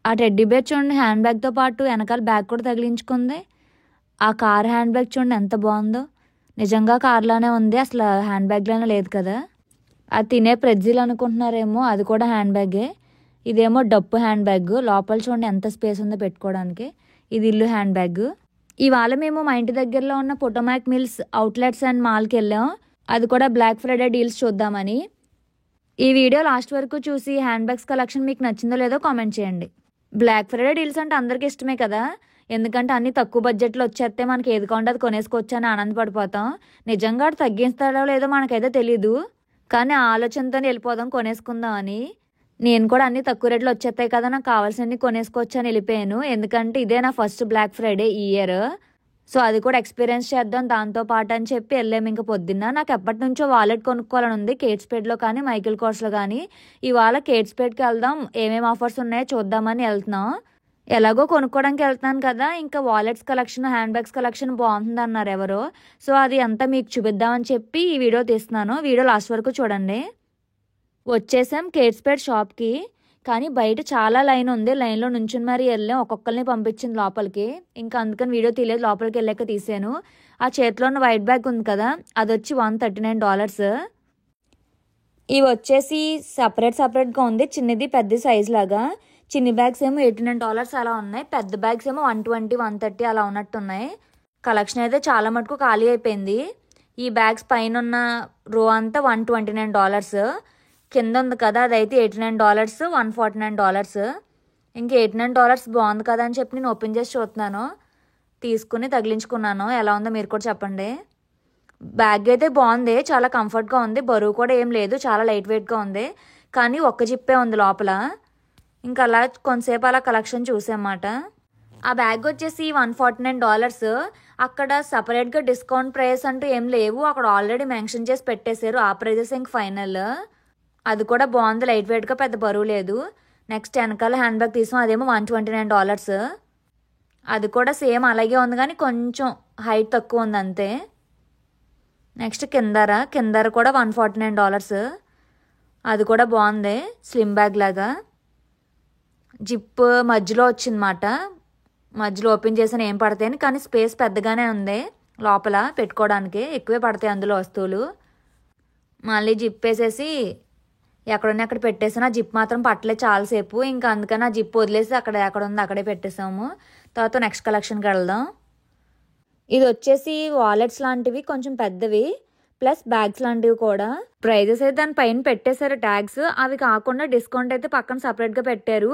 ఆ teddy bear చూడండి hand బ్యాగ్తో పాటు వెనకాల బ్యాగ్ కూడా తగిలించుకుంది. ఆ కార్ హ్యాండ్ బ్యాగ్ చూడండి ఎంత బాగుందో, నిజంగా కార్లానే ఉంది, అసలు హ్యాండ్ బ్యాగ్లోనే లేదు కదా. అది తినే ప్రెజ్జిల్ అనుకుంటున్నారేమో, అది కూడా హ్యాండ్ బ్యాగే. ఇదేమో డప్పు హ్యాండ్ బ్యాగ్, లోపల చూడండి ఎంత స్పేస్ ఉందో పెట్టుకోవడానికి. ఇది ఇల్లు హ్యాండ్ బ్యాగ్. ఇవాళ మేము మా ఇంటి దగ్గరలో ఉన్న పొటోమాక్ మిల్స్ అవుట్లెట్స్ అండ్ మాల్కి వెళ్ళాం, అది కూడా బ్లాక్ ఫ్రైడే డీల్స్ చూద్దామని. ఈ వీడియో లాస్ట్ వరకు చూసి హ్యాండ్ బ్యాగ్స్ కలెక్షన్ మీకు నచ్చిందో లేదో కామెంట్ చేయండి. బ్లాక్ ఫ్రైడే డీల్స్ అంటే అందరికీ ఇష్టమే కదా, ఎందుకంటే అన్ని తక్కువ బడ్జెట్లో వచ్చేస్తే మనకి ఏది కావాలంటే అది కొనేసుకోవచ్చు అని ఆనందపడిపోతాం. నిజంగా అది తగ్గిస్తాడో లేదో మనకైతే తెలీదు, కానీ ఆ ఆలోచనతో వెళ్ళిపోదాం కొనేసుకుందాం అని. నేను కూడా అన్ని తక్కువ రేట్లో వచ్చేస్తాయి కదా, నాకు కావాల్సినవి కొనేసుకోవచ్చు అని వెళ్ళిపోయాను. ఎందుకంటే ఇదే నా ఫస్ట్ బ్లాక్ ఫ్రైడే ఈ ఇయర్, సో అది కూడా ఎక్స్పీరియన్స్ చేద్దాం దాంతో పాటు అని చెప్పి వెళ్ళాము. ఇంకా పొద్దున్న నాకు ఎప్పటి నుంచో వాలెట్ కొనుక్కోవాలని ఉంది, కేట్స్పేట్లో కానీ మైకిల్ కోర్స్లో కానీ. ఇవాళ కేట్స్పేట్కి వెళ్దాం, ఏమేమి ఆఫర్స్ ఉన్నాయో చూద్దామని వెళ్తున్నాం. ఎలాగో కొనుక్కోవడానికి వెళ్తున్నాను కదా, ఇంకా wallets collection hand bags collection బాగుంటుంది అన్నారు ఎవరో, సో అది అంతా మీకు చూపిద్దామని చెప్పి ఈ వీడియో తీస్తున్నాను. వీడియో లాస్ట్ వరకు చూడండి. వచ్చేసాం కేట్స్పేట్ షాప్కి, కానీ బయట చాలా లైన్ ఉంది, లైన్లో నుంచుని మరీ వెళ్ళాం. ఒక్కొక్కరిని పంపించింది లోపలికి, ఇంకా అందుకని వీడియో తీయలేదు, లోపలికి వెళ్ళాక తీసాను. ఆ చేతిలో ఉన్న వైట్ బ్యాగ్ ఉంది కదా, అది వచ్చి $139. ఇవి వచ్చేసి సపరేట్గా ఉంది, చిన్నది పెద్ద సైజ్ లాగా. చిన్ని బ్యాగ్స్ ఏమో $89 అలా ఉన్నాయి, పెద్ద బ్యాగ్స్ ఏమో 120, 130 అలా ఉన్నట్టున్నాయి. కలెక్షన్ అయితే చాలా మటుకు ఖాళీ అయిపోయింది. ఈ బ్యాగ్స్ పైన ఉన్న రో అంతా $129, కింద ఉంది కదా అదైతే $89, $149. ఇంక $89 బాగుంది కదా అని చెప్పి నేను ఓపెన్ చేసి చూస్తున్నాను, తీసుకుని తగిలించుకున్నాను. ఎలా ఉందో మీరు కూడా చెప్పండి. బ్యాగ్ అయితే బాగుంది, చాలా కంఫర్ట్గా ఉంది, బరువు కూడా ఏం లేదు, చాలా లైట్ వెయిట్గా ఉంది. కానీ ఒక్క జిప్పే ఉంది లోపల. ఇంకా అలా కొంతసేపు అలా కలెక్షన్ చూసామాట. ఆ బ్యాగ్ వచ్చేసి $149. అక్కడ సపరేట్గా డిస్కౌంట్ ప్రైస్ అంటూ ఏం లేవు, అక్కడ ఆల్రెడీ మెన్షన్ చేసి పెట్టేశారు ఆ ప్రైజెస్ ఇంక ఫైనల్. అది కూడా బాగుంది, లైట్ వెయిట్గా, పెద్ద బరువు లేదు. నెక్స్ట్ వెనకాల హ్యాండ్ బ్యాగ్ తీసాం, అదేమో $129. అది కూడా సేమ్ అలాగే ఉంది కానీ కొంచెం హైట్ తక్కువ ఉంది అంతే. నెక్స్ట్ కిందర కూడా $149. అది కూడా బాగుంది, స్లిమ్ బ్యాగ్ లాగా. జిప్ మధ్యలో వచ్చిందన్నమాట, మధ్యలో ఓపెన్ చేసిన ఏం పడతాయని, కానీ స్పేస్ పెద్దగానే ఉంది లోపల పెట్టుకోవడానికి, ఎక్కువే పడతాయి అందులో వస్తువులు. మళ్ళీ జిప్ వేసేసి ఎక్కడున్నా అక్కడ పెట్టేసాను, ఆ జిప్ మాత్రం పట్టలేదు చాలాసేపు, ఇంకా అందుకని ఆ జిప్ వదిలేసి ఎక్కడ ఉంది అక్కడే పెట్టేసాము. తర్వాత నెక్స్ట్ కలెక్షన్కి వెళ్దాం. ఇది వచ్చేసి వాలెట్స్ లాంటివి, కొంచెం పెద్దవి, ప్లస్ బ్యాగ్స్ లాంటివి కూడా. ప్రైజెస్ అయితే దాని పైన పెట్టేశారు ట్యాగ్స్, అవి కాకుండా డిస్కౌంట్ అయితే పక్కన సపరేట్గా పెట్టారు.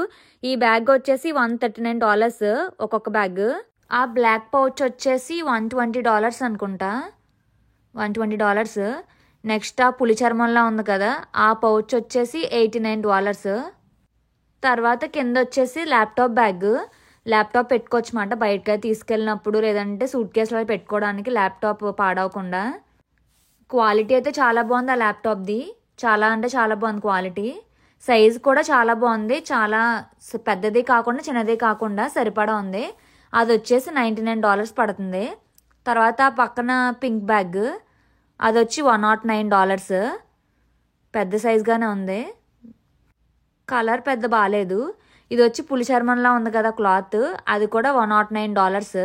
ఈ బ్యాగ్ వచ్చేసి $139 ఒక్కొక్క బ్యాగ్. ఆ బ్లాక్ పౌచ్ వచ్చేసి $120 అనుకుంటా, $120. నెక్స్ట్ ఆ పులి చర్మంలా ఉంది కదా, ఆ పౌచ్ వచ్చేసి $89. తర్వాత కింద వచ్చేసి ల్యాప్టాప్ పెట్టుకోవచ్చు అన్నమాట, బయటకి తీసుకెళ్ళినప్పుడు లేదంటే సూట్ కేసులో పెట్టుకోవడానికి, ల్యాప్టాప్ పాడవకుండా. క్వాలిటీ అయితే చాలా బాగుంది ఆ ల్యాప్టాప్ది, చాలా అంటే చాలా బాగుంది క్వాలిటీ. సైజ్ కూడా చాలా బాగుంది, చాలా పెద్దది కాకుండా చిన్నది కాకుండా సరిపడా ఉంది. అది వచ్చేసి $99 పడుతుంది. తర్వాత పక్కన పింక్ బ్యాగ్, అది వచ్చి $109, పెద్ద సైజ్గానే ఉంది, కలర్ పెద్ద బాగాలేదు. ఇది వచ్చి పులి చర్మంలా ఉంది కదా క్లాత్, అది కూడా $109.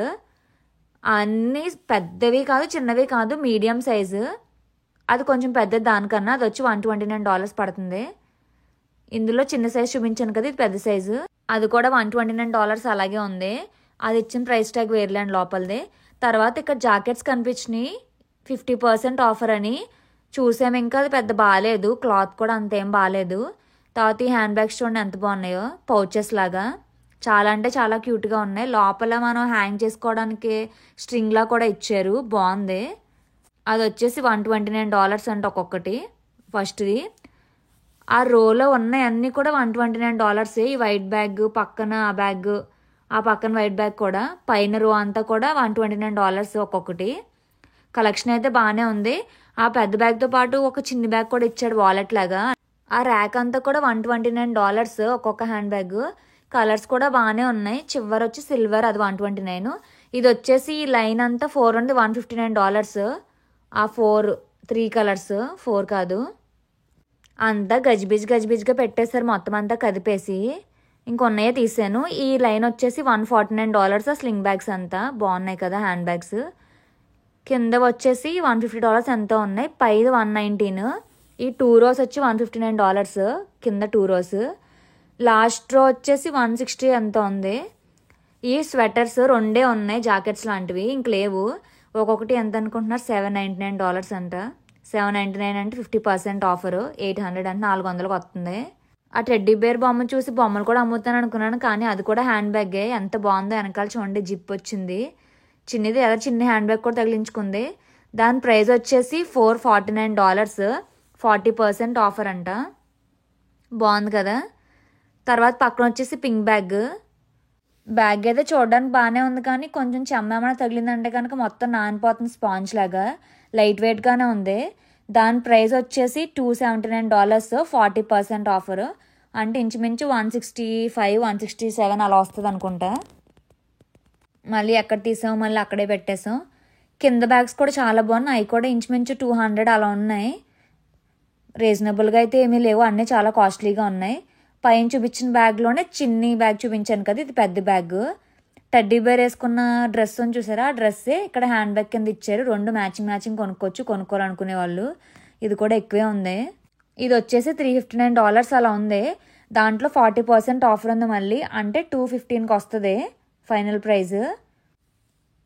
అన్నీ పెద్దవి కాదు చిన్నవి కాదు, మీడియం సైజు. అది కొంచెం పెద్దది దానికన్నా, అది వచ్చి $129 పడుతుంది. ఇందులో చిన్న సైజు చూపించాను కదా, ఇది పెద్ద సైజు, అది కూడా $129 అలాగే ఉంది. అది ఇచ్చిన ప్రైస్ ట్యాగ్ వేర్లాండ్ లోపలిది. తర్వాత ఇక్కడ జాకెట్స్ కనిపించినాయి, 50% ఆఫర్ అని చూసాము. ఇంకా అది పెద్ద బాగాలేదు, క్లాత్ కూడా అంతేం బాగాలేదు. తర్వాత ఈ హ్యాండ్ బ్యాగ్స్ చూడండి ఎంత బాగున్నాయో, పౌచెస్ లాగా చాలా అంటే చాలా క్యూట్గా ఉన్నాయి. లోపల మనం హ్యాంగ్ చేసుకోవడానికి స్ట్రింగ్లా కూడా ఇచ్చారు, బాగుంది. అది వచ్చేసి $129 అంటే ఒక్కొక్కటి ఫస్ట్ది. ఆ రోలో ఉన్నాయి అన్నీ కూడా $129. ఈ వైట్ బ్యాగ్ పక్కన ఆ బ్యాగ్, ఆ పక్కన వైట్ బ్యాగ్ కూడా, పైన రో అంతా కూడా $129 ఒక్కొక్కటి. కలెక్షన్ అయితే బాగానే ఉంది. ఆ పెద్ద బ్యాగ్తో పాటు ఒక చిన్న బ్యాగ్ కూడా ఇచ్చాడు వాలెట్ లాగా. ఆ ర్యాక్ అంతా కూడా $129 ఒక్కొక్క హ్యాండ్ బ్యాగ్. కలర్స్ కూడా బాగానే ఉన్నాయి, చివరి వచ్చి సిల్వర్, అది $129. ఇది వచ్చేసి ఈ లైన్ అంతా 4 ఉంది, $159. ఆ 3 కలర్స్, 4 కాదు, అంతా గజిబిజిగా పెట్టేశారు మొత్తం అంతా కదిపేసి. ఇంకొన్నయే తీసాను. ఈ లైన్ వచ్చేసి $149 స్లింగ్ బ్యాగ్స్ అంతా బాగున్నాయి కదా హ్యాండ్ బ్యాగ్స్. కింద వచ్చేసి $150 ఎంతో ఉన్నాయి, పైది 119. ఈ 2 rows వచ్చి $159 కింద 2 rows. లాస్ట్ రో వచ్చేసి 160 ఎంతో ఉంది. ఈ స్వెటర్స్ 2 ఉన్నాయి, జాకెట్స్ లాంటివి ఇంక లేవు. ఒక్కొక్కటి ఎంత అనుకుంటున్నారు, $799 అంట. $799 అంటే 50% ఆఫర్, 800 అంటే 400కి వస్తుంది. ఆ టెడ్డీ బేర్ బొమ్మ చూసి బొమ్మలు కూడా అమ్ముతాను అనుకున్నాను, కానీ అది కూడా హ్యాండ్ బ్యాగే. ఎంత బాగుందో, వెనకాల చూడండి జిప్ వచ్చింది, చిన్నది ఏదో చిన్న హ్యాండ్ బ్యాగ్ కూడా తగిలించుకుంది. దాని ప్రైస్ వచ్చేసి $449, 40% ఆఫర్ అంట. బాగుంది కదా. తర్వాత పక్కన వచ్చేసి పింక్ బ్యాగ్ అయితే చూడడానికి బాగానే ఉంది, కానీ కొంచెం చెమ్మ ఏమైనా తగిలిందంటే కనుక మొత్తం నానిపోతుంది, స్పాంజ్ లాగా. లైట్ వెయిట్గానే ఉంది. దాని ప్రైస్ వచ్చేసి $279, 40% ఆఫర్. అంటే ఇంచుమించు 165, 167 అలా వస్తుంది అనుకుంటా. మళ్ళీ ఎక్కడ తీసాము, మళ్ళీ అక్కడే పెట్టేసాం. కింద బ్యాగ్స్ కూడా చాలా బాగున్నాయి, అవి కూడా ఇంచుమించు 200 అలా ఉన్నాయి. రీజనబుల్గా అయితే ఏమీ లేవు, అన్నీ చాలా కాస్ట్లీగా ఉన్నాయి. పైన చూపించిన బ్యాగ్లోనే చిన్ని బ్యాగ్ చూపించాను కదా, ఇది పెద్ద బ్యాగ్. టెడ్డీ బేర్ వేసుకున్న డ్రెస్ అని చూసారా, ఆ డ్రెస్సే ఇక్కడ హ్యాండ్ బ్యాగ్ కింద ఇచ్చారు. 2 మ్యాచింగ్ కొనుక్కోవాలనుకునే వాళ్ళు. ఇది కూడా ఎక్కువే ఉంది. ఇది వచ్చేసి $359 అలా ఉంది. దాంట్లో 40% ఆఫర్ ఉంది మళ్ళీ, అంటే $215కి వస్తుంది ఫైనల్ ప్రైజ్.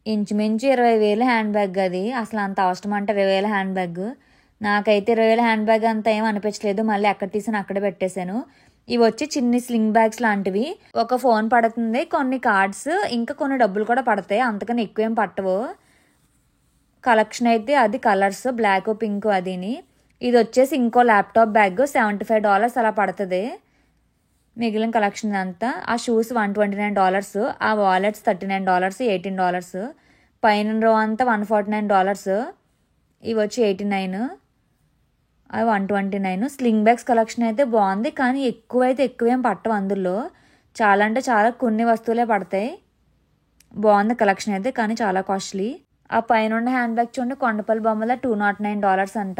ఇంచుమించు 20,000 హ్యాండ్ బ్యాగ్ అది. అసలు అంత అవసరం అంటే 20,000 హ్యాండ్ బ్యాగ్. నాకైతే 20,000 హ్యాండ్ బ్యాగ్ అంత ఏం అనిపించలేదు. మళ్ళీ ఎక్కడ తీసాను అక్కడే పెట్టేశాను. ఇవి వచ్చి చిన్ని స్లింగ్ బ్యాగ్స్ లాంటివి. ఒక ఫోన్ పడుతుంది, కొన్ని కార్డ్స్, ఇంకా కొన్ని డబ్బులు కూడా పడతాయి, అంతకని ఎక్కువేం పట్టవు. కలెక్షన్ అయితే అది కలర్స్ బ్లాక్ పింక్ అదిని. ఇది వచ్చేసి ఇంకో ల్యాప్టాప్ బ్యాగ్, $75 అలా పడుతుంది. మిగిలిన కలెక్షన్ అంతా. ఆ షూస్ $129, ఆ వాలెట్స్ $39, $18. పైన రో అంతా $149, ఇవి వచ్చి $89, అవి $129. స్లింగ్ బ్యాగ్స్ కలెక్షన్ అయితే బాగుంది, కానీ ఎక్కువేం పట్టవు అందులో. చాలా అంటే చాలా కొన్ని వస్తువులే పడతాయి. బాగుంది కలెక్షన్ అయితే, కానీ చాలా కాస్ట్లీ. ఆ పైన హ్యాండ్ బ్యాగ్ చూడండి, కొండపల్లి బొమ్మల $209 అంట.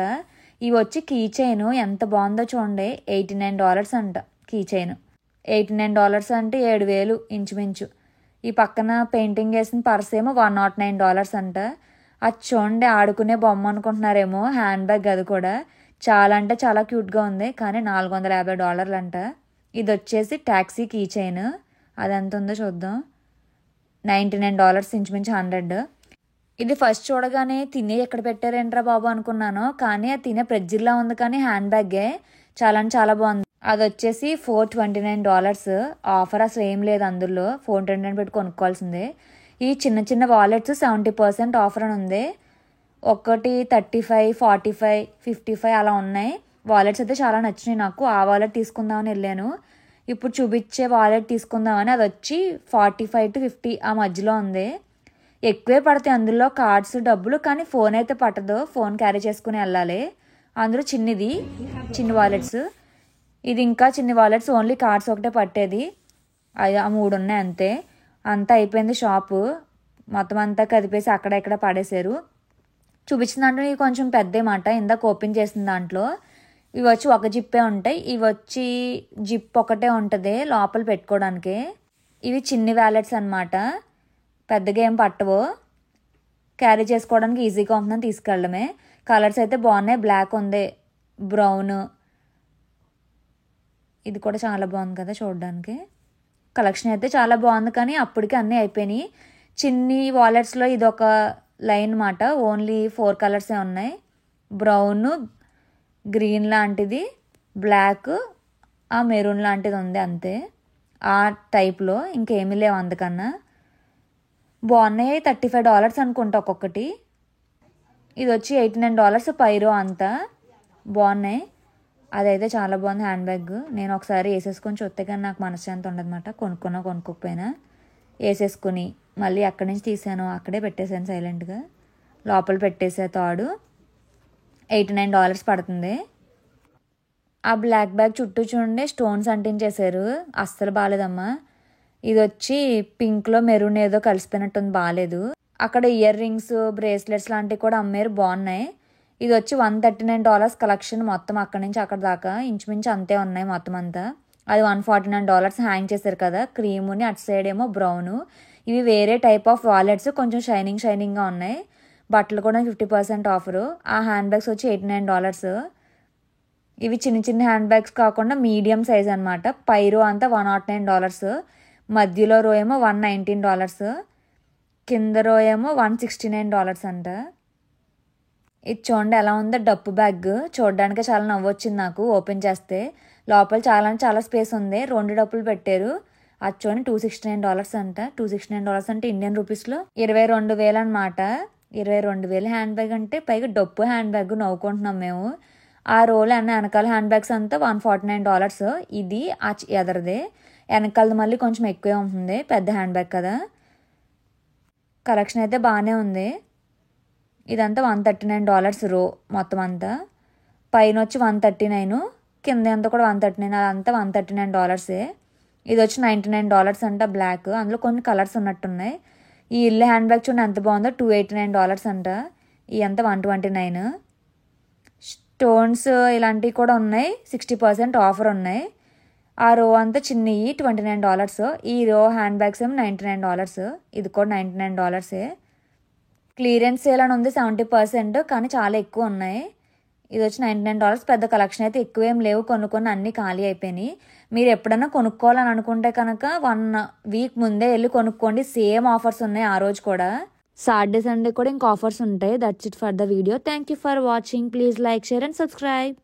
ఇవి వచ్చి కీ చైన్, ఎంత బాగుందో చూడండి, $89 అంట కీ చైన్. $89 అంటే 7,000 ఇంచుమించు. ఈ పక్కన పెయింటింగ్ వేసిన పర్స్ ఏమో $109 అంట. అది చూడండి, ఆడుకునే బొమ్మ అనుకుంటున్నారేమో, హ్యాండ్ బ్యాగ్ అది కూడా. చాలా అంటే చాలా క్యూట్గా ఉంది, కానీ $450 అంట. ఇది వచ్చేసి ట్యాక్సీ కీ చైన్, అది ఎంత ఉందో చూద్దాం, $99, ఇంచుమించు 100. ఇది ఫస్ట్ చూడగానే తినే ఎక్కడ పెట్టారేంట్రా బాబు అనుకున్నాను, కానీ అది తినే ప్రెజ్జిల్లా ఉంది, కానీ హ్యాండ్ బ్యాగే. చాలా అంటే చాలా బాగుంది. అది వచ్చేసి $429. ఆఫర్ అసలు ఏం లేదు అందులో, $429 పెట్టి కొనుక్కోవాల్సిందే. ఈ చిన్న వాలెట్స్ 70% ఆఫర్ అని ఉంది. ఒకటి 35, 45, 55 అలా ఉన్నాయి. వాలెట్స్ అయితే చాలా నచ్చినాయి నాకు. ఆ వాలెట్ తీసుకుందామని వెళ్ళాను. ఇప్పుడు చూపించే వాలెట్ తీసుకుందామని, అది వచ్చి 45 to 50 ఆ మధ్యలో ఉంది. ఎక్కువే పడతాయి అందులో కార్డ్స్ డబ్బులు, కానీ ఫోన్ అయితే పట్టదు, ఫోన్ క్యారీ చేసుకుని వెళ్ళాలి. అందులో చిన్న వాలెట్స్. ఇది ఇంకా చిన్న వాలెట్స్, ఓన్లీ కార్డ్స్ ఒకటే పట్టేది. ఆ 3 ఉన్నాయి అంతే. అంతా అయిపోయింది షాపు, మొత్తం అంతా కదిపేసి అక్కడ ఇక్కడ పడేశారు. చూపించిన దాంట్లో ఇవి కొంచెం పెద్ద మాట, ఇందాక ఓపెన్ చేసిన దాంట్లో. ఇవి వచ్చి ఒక జిప్పే ఉంటాయి, ఇవి వచ్చి జిప్ ఒకటే ఉంటుంది లోపల పెట్టుకోవడానికి. ఇవి చిన్ని వ్యాలెట్స్ అనమాట, పెద్దగా ఏం పట్టవు, క్యారీ చేసుకోవడానికి ఈజీగా ఉంటుందని తీసుకెళ్ళడమే. కలర్స్ అయితే బాగున్నాయి, బ్లాక్ ఉంది, బ్రౌన్, ఇది కూడా చాలా బాగుంది కదా చూడడానికి. కలెక్షన్ అయితే చాలా బాగుంది, కానీ అప్పటికి అన్నీ అయిపోయినాయి. చిన్ని వాలెట్స్లో ఇదొక లైన్ మాట, ఓన్లీ 4 కలర్సే ఉన్నాయి, బ్రౌన్, గ్రీన్ లాంటిది, బ్లాక్, ఆ మెరూన్ లాంటిది ఉంది అంతే. ఆ టైప్లో ఇంకేమీ లేవు అందుకన్నా. బాగున్నాయి, $35 అనుకుంటా ఒక్కొక్కటి. ఇది వచ్చి $89 పైరో అంతా. బాగున్నాయి, అదైతే చాలా బాగుంది హ్యాండ్ బ్యాగ్. నేను ఒకసారి వేసేసుకొని చూస్తే కానీ నాకు మనశ్శాంతి ఉండదన్నమాట, కొనుక్కోకపోయినా. వేసేసుకుని మళ్ళీ అక్కడి నుంచి తీసాను, అక్కడే పెట్టేశాను సైలెంట్గా, లోపల పెట్టేసే తాడు. $89 పడుతుంది. ఆ బ్లాక్ బ్యాగ్ చుట్టూ చూడండి స్టోన్స్ అంటించేశారు, అస్సలు బాగాలేదమ్మా. ఇది వచ్చి పింక్లో మెరూన్ ఏదో కలిసిపోయినట్టుంది, బాగాలేదు. అక్కడ ఇయర్ రింగ్స్, బ్రేస్లెట్స్ లాంటివి కూడా అమ్మారు, బాగున్నాయి. ఇది వచ్చి $139 కలెక్షన్ మొత్తం, అక్కడి నుంచి అక్కడ దాకా ఇంచుమించు అంతే ఉన్నాయి మొత్తం అంతా. అది $149 హ్యాంగ్ చేశారు కదా. క్రీముని అటు సైడ్ ఏమో బ్రౌను. ఇవి వేరే టైప్ ఆఫ్ వాలెట్స్, కొంచెం షైనింగ్గా ఉన్నాయి. బట్టలు కూడా 50% ఆఫరు. ఆ హ్యాండ్ బ్యాగ్స్ వచ్చి $89. ఇవి చిన్న హ్యాండ్ బ్యాగ్స్ కాకుండా మీడియం సైజ్ అనమాట. పై రో అంతా $109, మధ్యలో రో ఏమో $119, కింద రో ఏమో $169 అంట. ఇది చూడండి ఎలా ఉందో, డప్పు బ్యాగ్. చూడడానికి చాలా నవ్వొచ్చింది నాకు ఓపెన్ చేస్తే. లోపల చాలా స్పేస్ ఉంది. 2 డప్పులు పెట్టారు. అది చూడండి $269 అంట. $269 అంటే ఇండియన్ రూపీస్లో 22,000 అనమాట. 22,000 హ్యాండ్ బ్యాగ్ అంటే, పైగా డప్పు హ్యాండ్ బ్యాగ్ నవ్వుకుంటున్నాం మేము. ఆ రోల్ అన్న వెనకాల హ్యాండ్ బ్యాగ్స్ అంతా $149. ఇది ఎదరదే, వెనకాలది మళ్ళీ కొంచెం ఎక్కువే ఉంటుంది, పెద్ద హ్యాండ్ బ్యాగ్ కదా. కలెక్షన్ అయితే బాగానే ఉంది. ఇదంతా $139 రో మొత్తం అంతా. పైన వచ్చి 139, కింద అంతా కూడా 139, అదంతా $139. ఇది వచ్చి $99 అంట బ్లాక్. అందులో కొన్ని కలర్స్ ఉన్నట్టున్నాయి. ఈ ఇల్లు హ్యాండ్ బ్యాగ్ చూడండి ఎంత బాగుందో, $289 అంట. ఈ అంతా $129. స్టోన్స్ ఇలాంటివి కూడా ఉన్నాయి, 60% ఆఫర్ ఉన్నాయి. ఆ రో అంతా చిన్నవి $29. ఈ రో హ్యాండ్ బ్యాగ్స్ ఏమో $99. ఇది కూడా $99. క్లియరెన్స్ సేల్ అని ఉంది 70%, కానీ చాలా ఎక్కువ ఉన్నాయి. ఇది వచ్చి $99. పెద్ద కలెక్షన్ అయితే ఎక్కువేం లేవు, కొన్ని అన్నీ ఖాళీ అయిపోయినాయి. మీరు ఎప్పుడైనా కొనుక్కోవాలని అనుకుంటే కనుక 1 వీక్ ముందే వెళ్ళి కొనుక్కోండి. సేమ్ ఆఫర్స్ ఉన్నాయి ఆ రోజు కూడా. సాటర్డే సండే కూడా ఇంకా ఆఫర్స్ ఉంటాయి. That's it for the video. Thank you for watching. Please like, share and subscribe.